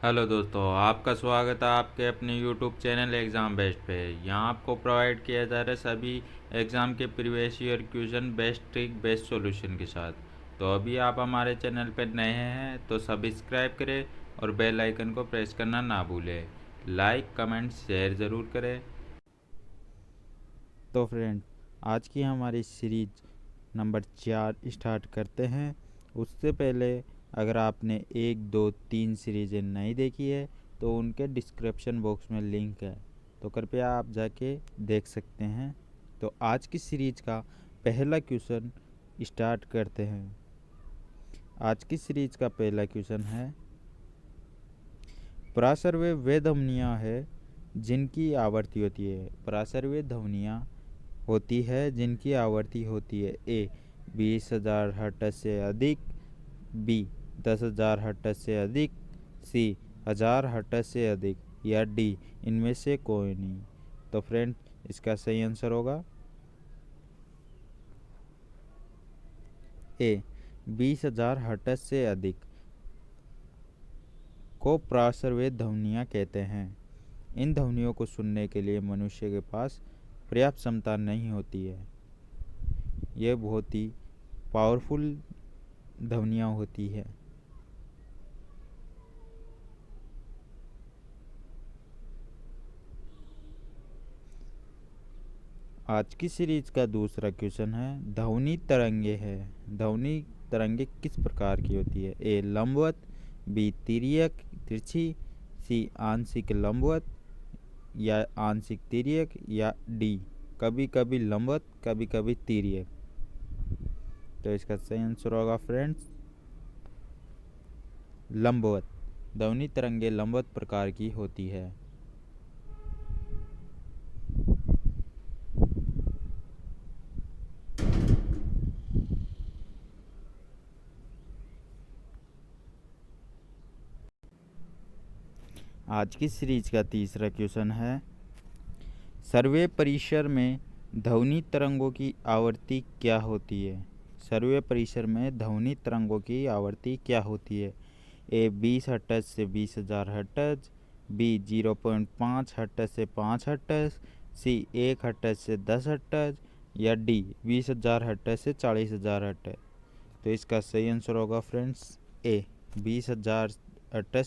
Hello दोस्तों, आपका स्वागत है आपके अपने यूट्यूब चैनल एग्ज़ाम बेस्ट पे। यहाँ आपको प्रोवाइड किया जा रहा है सभी एग्ज़ाम के previous year question best trick best solution के साथ। तो अभी आप हमारे चैनल पर नए हैं तो सब्सक्राइब करें और बेल आइकन को प्रेस करना ना भूलें। लाइक कमेंट शेयर ज़रूर करें। तो फ्रेंड, आज की हमारी सीरीज नंबर 4 स्टार्ट करते हैं। उससे पहले अगर आपने 1 2 3 सीरीज़ें नहीं देखी है तो उनके डिस्क्रिप्शन बॉक्स में लिंक है, तो कृपया आप जाके देख सकते हैं। तो आज की सीरीज का पहला क्वेश्चन स्टार्ट करते हैं। आज की सीरीज का पहला क्वेश्चन है, प्रासर्वे वे ध्वनियाँ है जिनकी आवर्ती होती है। प्रासर्वे ध्वनियाँ होती है जिनकी आवर्ती होती है ए 20,000 हर्ट्ज से अधिक, बी 10,000 हर्ट्ज से अधिक, सी 1000 हर्ट्ज से अधिक, या डी इनमें से कोई नहीं। तो फ्रेंड, इसका सही आंसर होगा ए 20,000 हर्ट्ज से अधिक को प्रासर्वे ध्वनियाँ कहते हैं। इन ध्वनियों को सुनने के लिए मनुष्य के पास पर्याप्त क्षमता नहीं होती है। यह बहुत ही पावरफुल ध्वनियाँ होती है। आज की सीरीज का दूसरा क्वेश्चन है, ध्वनि तरंगे है। ध्वनि तरंगे किस प्रकार की होती है। ए लंबवत, बी तिर्यक तिरछी, सी आंशिक लंबवत या आंशिक तिर्यक, या डी कभी कभी लंबवत कभी कभी तिर्यक। तो इसका सही आंसर होगा फ्रेंड्स लंबवत। ध्वनि तरंगे लंबवत प्रकार की होती है। आज की सीरीज का तीसरा क्वेश्चन है, सर्वे परिसर में ध्वनि तरंगों की आवृत्ति क्या होती है। सर्वे परिसर में ध्वनि तरंगों की आवृत्ति क्या होती है। ए 20 हर्ट्ज से 20,000 हर्ट्ज, बी 0.5 हर्ट्ज से 5 हर्ट्ज, सी 1 हर्ट्ज से 10 हर्ट्ज, या डी 20,000 हर्ट्ज से 40,000 हर्ट्ज। तो इसका सही आंसर होगा फ्रेंड्स ए 20,000 हर्ट्ज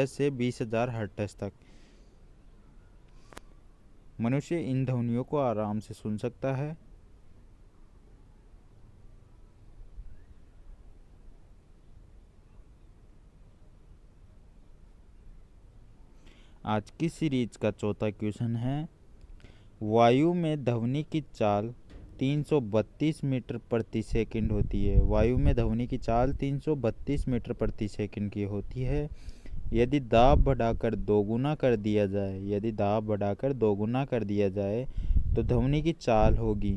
से 20,000 हर्ट्ज तक मनुष्य इन ध्वनियों को आराम से सुन सकता है। आज की सीरीज का चौथा क्वेश्चन है, वायु में ध्वनि की चाल 332 मीटर प्रति सेकंड होती है। वायु में ध्वनि की चाल 332 मीटर प्रति सेकंड की होती है। यदि दाब बढ़ाकर दोगुना कर दिया जाए, तो ध्वनि की चाल होगी।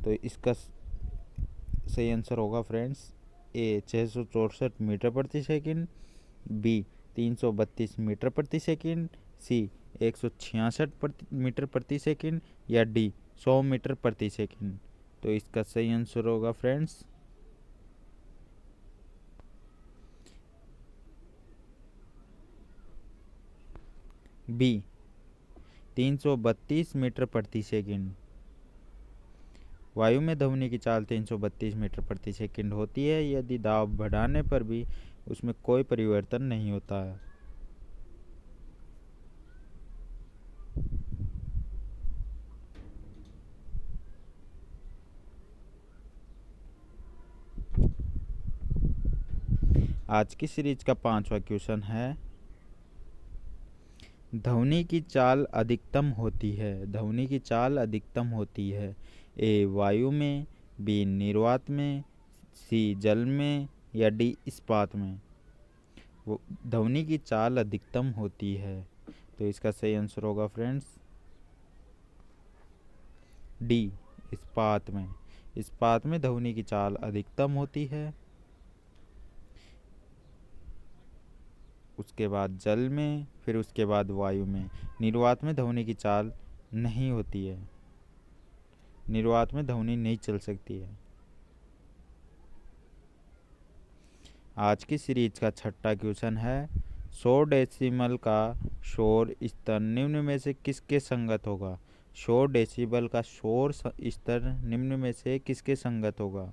तो इसका सही आंसर होगा फ्रेंड्स ए 664 मीटर प्रति सेकंड, बी 332 मीटर प्रति सेकंड, सी 166 मीटर प्रति सेकंड, या डी 100 मीटर प्रति सेकंड। तो इसका सही आंसर होगा फ्रेंड्स बी 332 मीटर प्रति सेकंड। वायु में ध्वनि की चाल 332 मीटर प्रति सेकंड होती है। यदि दाब बढ़ाने पर भी उसमें कोई परिवर्तन नहीं होता है। आज की सीरीज का पांचवा क्वेश्चन है, ध्वनि की चाल अधिकतम होती है। ध्वनि की चाल अधिकतम होती है। ए वायु में, बी निर्वात में, सी जल में, या डी इस्पात में। वो ध्वनि की चाल अधिकतम होती है। तो इसका सही आंसर होगा फ्रेंड्स डी इस्पात में। इस्पात में ध्वनि की चाल अधिकतम होती है। उसके बाद जल में, फिर उसके बाद वायु में। निर्वात में ध्वनि की चाल नहीं होती है। निर्वात में ध्वनि नहीं चल सकती है। आज की सीरीज का छठा क्वेश्चन है 100 डेसिमल का शोर स्तर निम्न में से किसके संगत होगा। 100 डेसिबल का शोर स्तर निम्न में से किसके संगत होगा।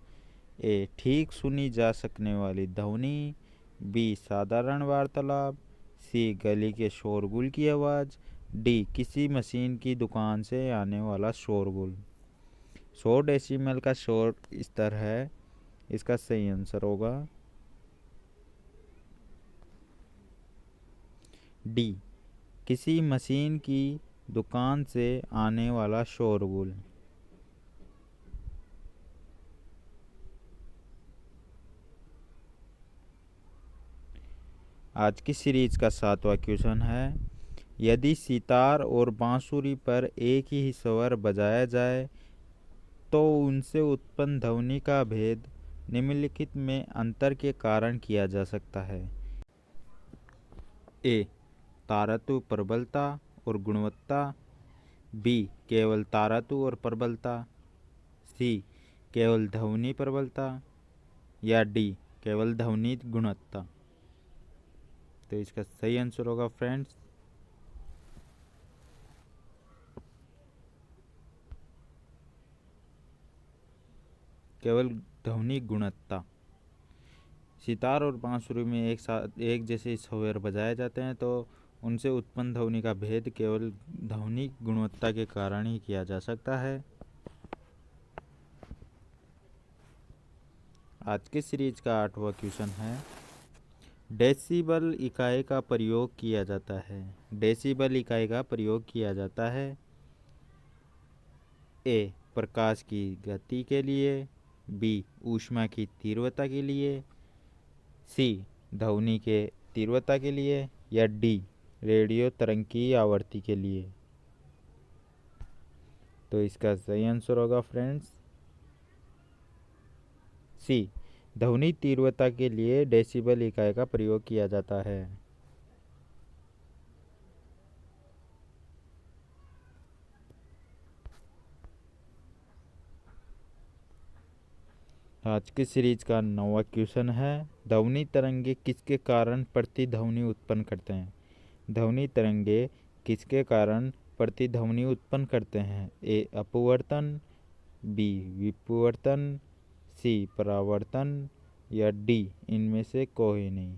ए ठीक सुनी जा सकने वाली ध्वनि, बी साधारण वार्तालाप, सी गली के शोरगुल की आवाज़, डी किसी मशीन की दुकान से आने वाला शोरगुल। 100 डेसिमल का शोर स्तर है, इसका सही आंसर होगा डी किसी मशीन की दुकान से आने वाला शोरगुल। आज की सीरीज का 7वां क्वेश्चन है यदि सितार और बांसुरी पर एक ही स्वर बजाया जाए तो उनसे उत्पन्न ध्वनि का भेद निम्नलिखित में अंतर के कारण किया जा सकता है। ए तारतु प्रबलता और गुणवत्ता, बी केवल तारतु और प्रबलता, सी केवल ध्वनि प्रबलता, या डी केवल ध्वनि गुणवत्ता। तो इसका सही आंसर होगा फ्रेंड्स केवल ध्वनि गुणवत्ता। सितार और बांसुरी में एक साथ एक जैसे स्वर बजाए जाते हैं तो उनसे उत्पन्न ध्वनि का भेद केवल ध्वनि गुणवत्ता के कारण ही किया जा सकता है। आज के सीरीज का 8वां क्वेश्चन है डेसिबल इकाई का प्रयोग किया जाता है। डेसिबल इकाई का प्रयोग किया जाता है ए प्रकाश की गति के लिए, बी ऊष्मा की तीव्रता के लिए, सी ध्वनि के तीव्रता के लिए, या डी रेडियो तरंग की आवृत्ति के लिए। तो इसका सही आंसर होगा फ्रेंड्स सी ध्वनि तीव्रता के लिए डेसिबल इकाई का प्रयोग किया जाता है। आज की सीरीज का 9वां क्वेश्चन है ध्वनि तरंगे किसके कारण प्रतिध्वनि उत्पन्न करते हैं। ध्वनि तरंगे किसके कारण प्रतिध्वनि उत्पन्न करते हैं। ए अपवर्तन, बी विपवर्तन, सी परावर्तन, या डी इनमें से कोई नहीं।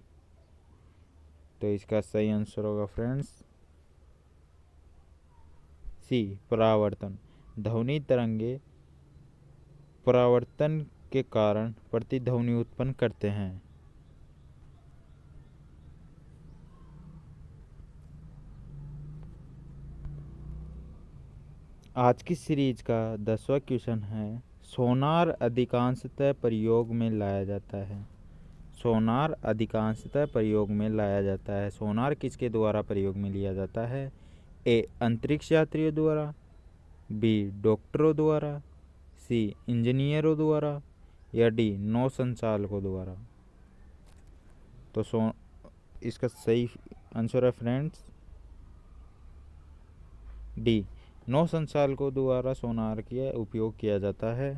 तो इसका सही आंसर होगा फ्रेंड्स सी परावर्तन। ध्वनि तरंगे परावर्तन के कारण प्रतिध्वनि उत्पन्न करते हैं। आज की सीरीज का 10वां क्वेश्चन है सोनार अधिकांशतः प्रयोग में लाया जाता है। सोनार अधिकांशतः प्रयोग में लाया जाता है। सोनार किसके द्वारा प्रयोग में लिया जाता है। ए अंतरिक्ष यात्रियों द्वारा, बी डॉक्टरों द्वारा, सी इंजीनियरों द्वारा, या डी नौ संचालकों द्वारा। तो इसका सही आंसर है फ्रेंड्स डी नौ संचालकों द्वारा सोनार का उपयोग किया जाता है।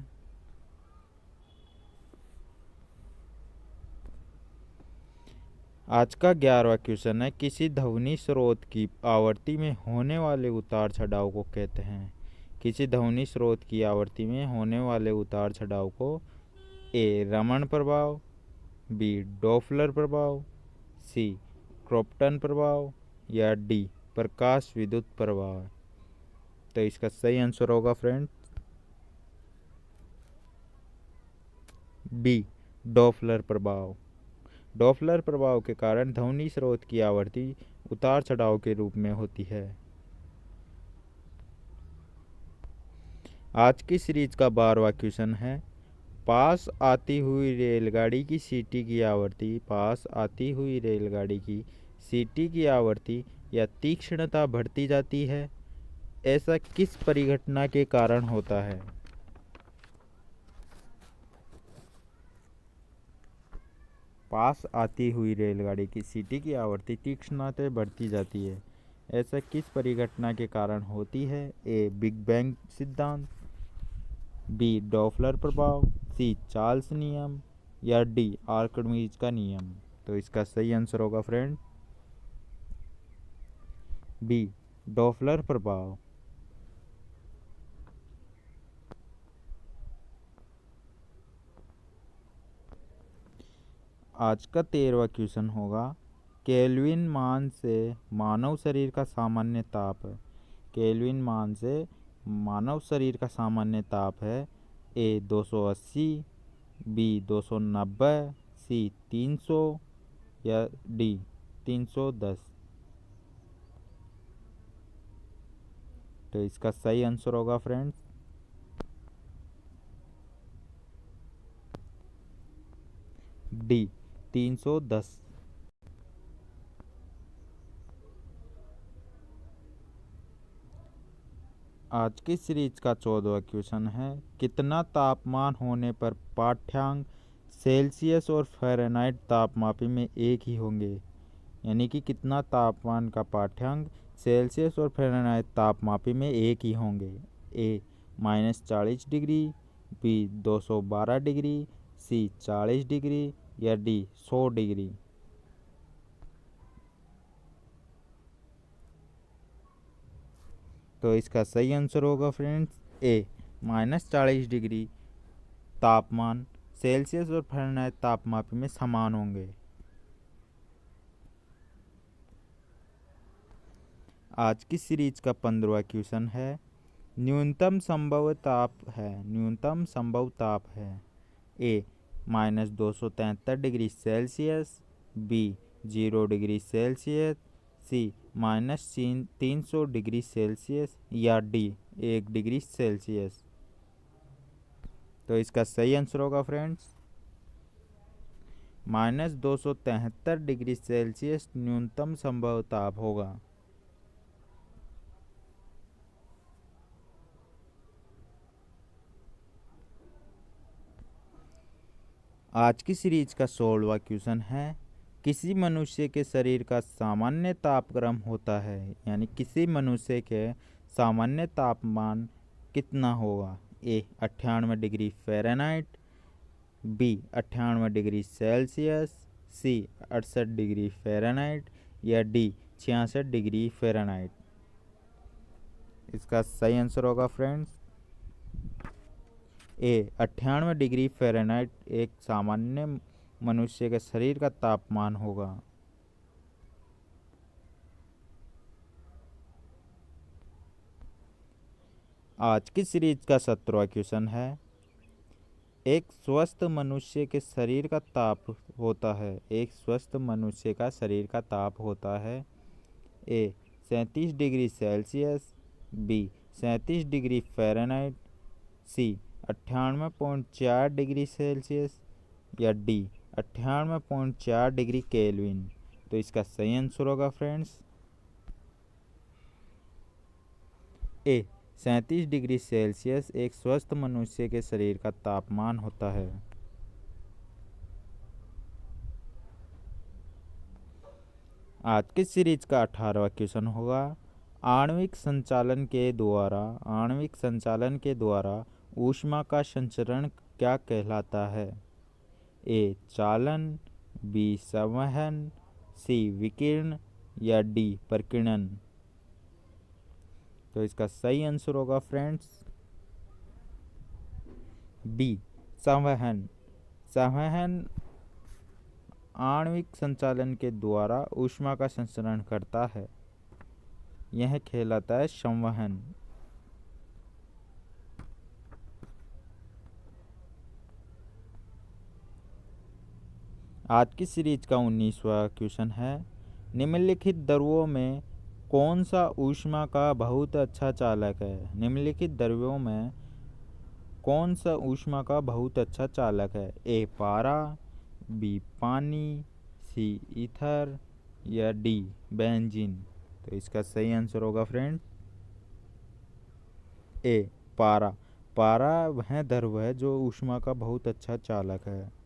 आज का 11वां क्वेश्चन है किसी ध्वनि स्रोत की आवृत्ति में होने वाले उतार चढ़ाव को कहते हैं। किसी ध्वनि स्रोत की आवृत्ति में होने वाले उतार चढ़ाव को ए रमण प्रभाव, बी डॉपलर प्रभाव, सी क्रॉम्पटन प्रभाव, या डी प्रकाश विद्युत प्रभाव। तो इसका सही आंसर होगा फ्रेंड्स बी डॉपलर प्रभाव। डॉपलर प्रभाव के कारण ध्वनि स्रोत की आवृत्ति उतार चढ़ाव के रूप में होती है। आज की सीरीज का 12वां क्वेश्चन है पास आती हुई रेलगाड़ी की सीटी की आवृत्ति, पास आती हुई रेलगाड़ी की सीटी की आवृत्ति या तीक्ष्णता बढ़ती जाती है, ऐसा किस परिघटना के कारण होता है। पास आती हुई रेलगाड़ी की सीटी की आवृत्ति तीक्ष्णता बढ़ती जाती है, ऐसा किस परिघटना के कारण होती है। ए बिग बैंग सिद्धांत, बी डॉपलर प्रभाव, सी चार्ल्स नियम, या डी आर्किमिडीज का नियम? तो इसका सही आंसर होगा फ्रेंड बी डॉपलर प्रभाव। आज का 13वां क्वेश्चन होगा केल्विन मान से मानव शरीर का सामान्य ताप है। केल्विन मान से मानव शरीर का सामान्य ताप है ए 280, बी 290, सी 300 या डी 310। तो इसका सही आंसर होगा फ्रेंड्स डी 310। आज की सीरीज का 14वां क्वेश्चन है कितना तापमान होने पर पाठ्यांक सेल्सियस और फ़ारेनहाइट तापमापी में एक ही होंगे? यानी कि कितना तापमान का पाठ्यांक सेल्सियस और फ़ारेनहाइट तापमापी में एक ही होंगे? ए -40 डिग्री, बी 212 डिग्री, सी 40 डिग्री या डी 100 डिग्री। तो इसका सही आंसर होगा फ्रेंड्स ए -40 डिग्री तापमान सेल्सियस और फ़ारेनहाइट तापमापी में समान होंगे। आज की सीरीज का 15वां क्वेश्चन है न्यूनतम संभव ताप है A -273 degree Celsius, B 0 degree Celsius, C -300 degree Celsius या डी 1 डिग्री सेल्सियस। तो इसका सही आंसर होगा फ्रेंड्स -273 डिग्री सेल्सियस न्यूनतम संभव ताप होगा। आज की सीरीज का 16वां क्वेश्चन है किसी मनुष्य के शरीर का सामान्य तापक्रम होता है, यानी किसी मनुष्य के सामान्य तापमान कितना होगा? A 98 degree Fahrenheit, B 98 degree Celsius, C 68 degree Fahrenheit या डी 66 डिग्री फ़ारेनहाइट। इसका सही आंसर होगा फ्रेंड्स ए 98 डिग्री फ़ारेनहाइट एक सामान्य मनुष्य के शरीर का तापमान होगा। आज की सीरीज का 17वां क्वेश्चन है एक स्वस्थ मनुष्य के शरीर का ताप होता है A 37 degree Celsius, B 37 degree Fahrenheit, C 98.4 degree Celsius या डी 98.4 डिग्री केल्विन। तो इसका सही आंसर होगा फ्रेंड्स ए 37 डिग्री सेल्सियस एक स्वस्थ मनुष्य के शरीर का तापमान होता है। आज की सीरीज का 18वां क्वेश्चन होगा आणविक संचालन के द्वारा ऊष्मा का संचरण क्या कहलाता है? ए चालन, बी संवहन, सी विकिरण या डी प्रकीर्णन। तो इसका सही आंसर होगा फ्रेंड्स बी संवहन। संवहन आणविक संचालन के द्वारा ऊष्मा का संचरण करता है, यह कहलाता है संवहन। आज की सीरीज का 19वां क्वेश्चन है निम्नलिखित द्रव्यों में कौन सा ऊष्मा का बहुत अच्छा चालक है? निम्नलिखित द्रव्यों में कौन सा ऊष्मा का बहुत अच्छा चालक है? ए पारा, बी पानी, सी ईथर या डी बेंजीन। तो इसका सही आंसर होगा फ्रेंड्स ए पारा। पारा वह द्रव्य है जो ऊष्मा का बहुत अच्छा चालक है।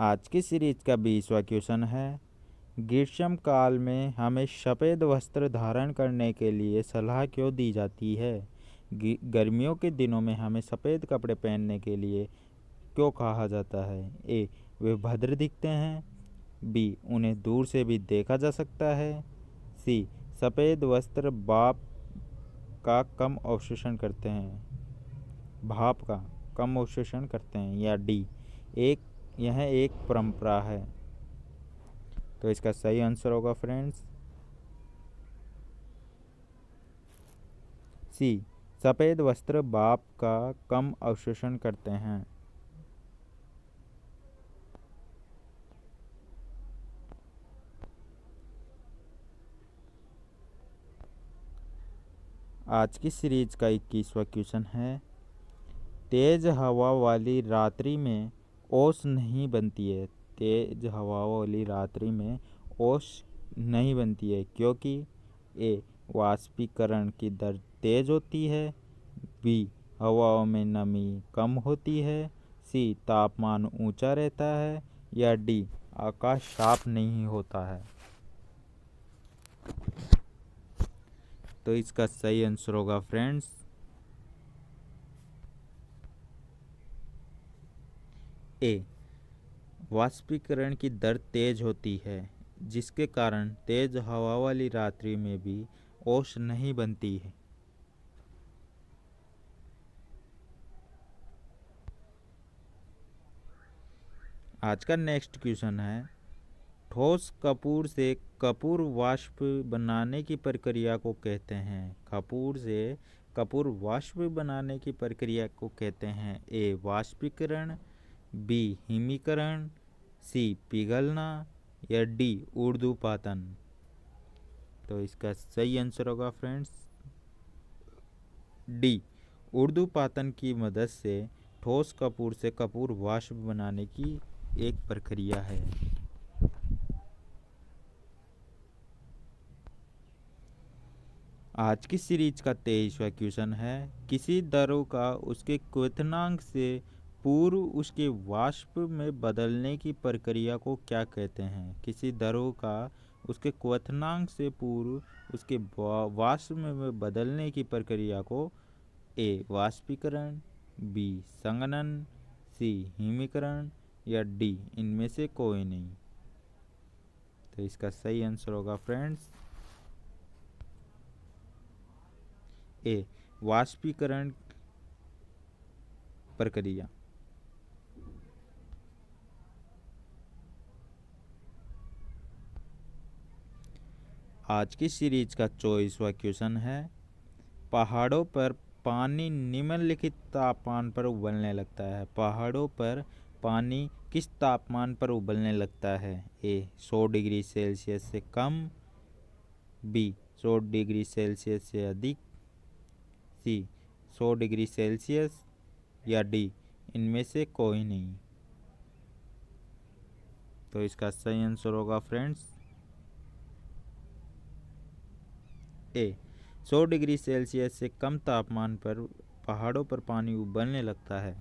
आज की सीरीज का 20वां क्वेश्चन है ग्रीष्म काल में हमें सफ़ेद वस्त्र धारण करने के लिए सलाह क्यों दी जाती है? गर्मियों के दिनों में हमें सफ़ेद कपड़े पहनने के लिए क्यों कहा जाता है? ए, वे भद्र दिखते हैं। बी, उन्हें दूर से भी देखा जा सकता है। सी, सफ़ेद वस्त्र भाप का कम अवशोषण करते हैं। भाप का कम अवशोषण करते हैं। या डी, यह एक परंपरा है। तो इसका सही आंसर होगा फ्रेंड्स सी, सफ़ेद वस्त्र भाप का कम अवशोषण करते हैं। आज की सीरीज का 21वां क्वेश्चन है, तेज हवा वाली रात्रि में ओस नहीं बनती है। तेज हवा वाली रात्रि में ओस नहीं बनती है क्योंकि ए, वाष्पीकरण की दर तेज होती है। बी, हवाओं में नमी कम होती है। सी, तापमान ऊंचा रहता है। या डी, आकाश साफ नहीं होता है। तो इसका सही आंसर होगा फ्रेंड्स ए, वाष्पीकरण की दर तेज होती है जिसके कारण तेज हवा वाली रात्रि में भी ओस नहीं बनती है। आज का नेक्स्ट क्वेश्चन है, ठोस कपूर से कपूर वाष्प बनाने की प्रक्रिया को कहते हैं। कपूर से कपूर वाष्प बनाने की प्रक्रिया को कहते हैं। ए, वाष्पीकरण। बी, हिमीकरण। सी, पिघलना। या डी, ऊर्ध्वपातन। तो इसका सही आंसर होगा फ्रेंड्स डी, ऊर्ध्वपातन की मदद से ठोस कपूर से कपूर वाष्प बनाने की एक प्रक्रिया है। आज की सीरीज का 23वां क्वेश्चन है, किसी द्रव का उसके क्वथनांक से पूर्व उसके वाष्प में बदलने की प्रक्रिया को क्या कहते हैं? किसी द्रव का उसके क्वथनांक से पूर्व उसके वाष्प में बदलने की प्रक्रिया को ए, वाष्पीकरण। बी, संघनन। सी, हिमीकरण। या डी, इनमें से कोई नहीं। तो इसका सही आंसर होगा फ्रेंड्स ए, वाष्पीकरण प्रक्रिया। आज की सीरीज का 24वां क्वेश्चन है, पहाड़ों पर पानी निम्नलिखित तापमान पर उबलने लगता है। पहाड़ों पर पानी किस तापमान पर उबलने लगता है? ए, 100 डिग्री सेल्सियस से कम। बी, 100 डिग्री सेल्सियस से अधिक। सी, 100 डिग्री सेल्सियस। या डी, इनमें से कोई नहीं। तो इसका सही आंसर होगा फ्रेंड्स ए, 100 डिग्री सेल्सियस से कम तापमान पर पहाड़ों पर पानी उबलने लगता है।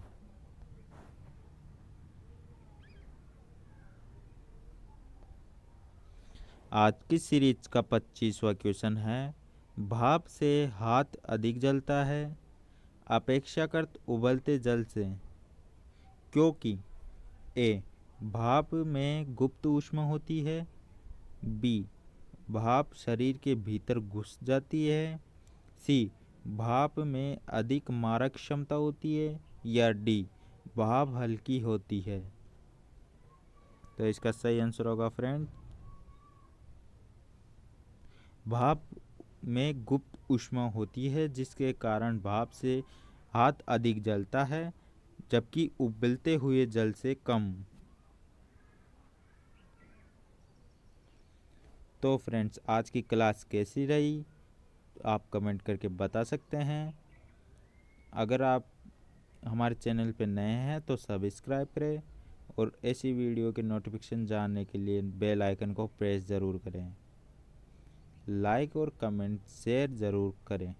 आज की सीरीज का 25वां क्वेश्चन है, भाप से हाथ अधिक जलता है अपेक्षाकृत उबलते जल से क्योंकि ए, भाप में गुप्त ऊष्मा होती है। बी, भाप शरीर के भीतर घुस जाती है। सी, भाप में अधिक मारक क्षमता होती है। या डी, भाप हल्की होती है। तो इसका सही आंसर होगा फ्रेंड भाप में गुप्त ऊष्मा होती है जिसके कारण भाप से हाथ अधिक जलता है जबकि उबलते हुए जल से कम। तो फ्रेंड्स, आज की क्लास कैसी रही आप कमेंट करके बता सकते हैं। अगर आप हमारे चैनल पर नए हैं तो सब्सक्राइब करें और ऐसी वीडियो के नोटिफिकेशन जानने के लिए बेल आइकन को प्रेस ज़रूर करें। लाइक और कमेंट शेयर ज़रूर करें।